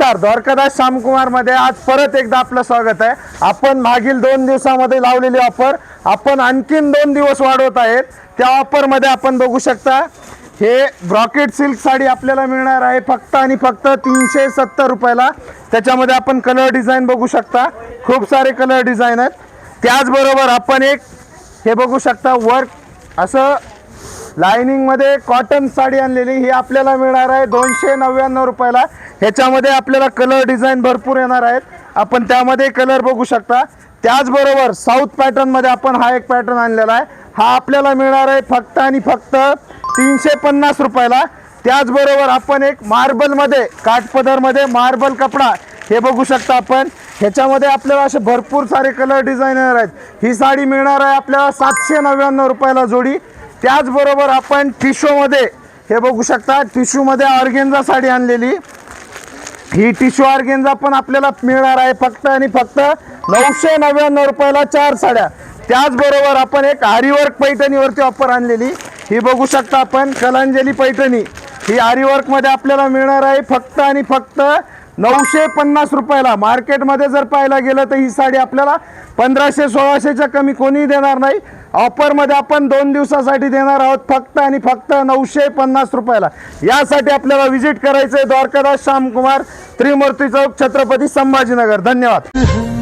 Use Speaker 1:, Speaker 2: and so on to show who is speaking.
Speaker 1: नमस्कार, द्वारकादास श्यामकुमार मध्ये आज परत एकदा आपलं स्वागत आहे। आपण मागील 2 दिवसामध्ये लावलेली ऑफर आपण आणखीन 2 दिवस वाढवत आहेत। त्या ऑफर मध्ये आपण बघू शकता हे ब्रॉकेट सिल्क साडी आपल्याला मिळणार आहे फक्त आणि फक्त 370 रुपयाला। त्याच्यामध्ये आपण कलर डिझाइन बघू शकता, खूप सारे कलर डिझाइन आहेत। त्याचबरोबर आपण एक हे बघू शकता वर्क असं लाइनिंग मध्ये कॉटन साडी आणलेली, ही आपल्याला मिळणार आहे 299 रुपयाला। ह्याच्यामध्ये आपल्याला कलर डिझाइन भरपूर येणार आहेत, आपण त्यामध्ये कलर बघू शकता। त्याचबरोबर साऊथ पॅटर्न मध्ये आपण हा एक पॅटर्न आणलेला आहे, हा आपल्याला मिळणार आहे फक्त आणि फक्त 350 रुपयाला। त्याचबरोबर आपण एक मार्बल मध्ये काठपदर मध्ये मार्बल कपडा हे बघू शकता आपण, ह्याच्यामध्ये आपल्याला असे भरपूर सारे कलर डिझाइन येणार आहेत। ही साडी मिळणार आहे आपल्याला 799 रुपयाला जोडी। त्याचबरोबर आपण टिश्यू मध्ये हे बघू शकता, टिश्यू मध्ये ऑर्गेन्झा साडी आणलेली, ही टिश्यू ऑर्गेन्झा पण आपल्याला मिळणार आहे फक्त आणि फक्त 999 रुपयाला 4 साड्या। त्याचबरोबर आपण एक आरीवर्क पैठणीवरती ऑफर आणलेली, ही बघू शकता आपण कलांजली पैठणी, ही आरीवर्क मध्ये आपल्याला मिळणार आहे फक्त आणि फक्त 950 रुपयाला। मार्केटमध्ये जर पाहायला गेलं तर ही साडी आपल्याला 1500-1600च्या कमी कोणी देणार नाही। ऑफर मध्ये आपण 2 दिवसासाठी देणार आहोत फक्त आणि फक्त 950 रुपयाला। यासाठी आपल्याला विजिट करायचं आहे द्वारकादास श्यामकुमार, त्रिमूर्ती चौक, छत्रपती संभाजीनगर। धन्यवाद।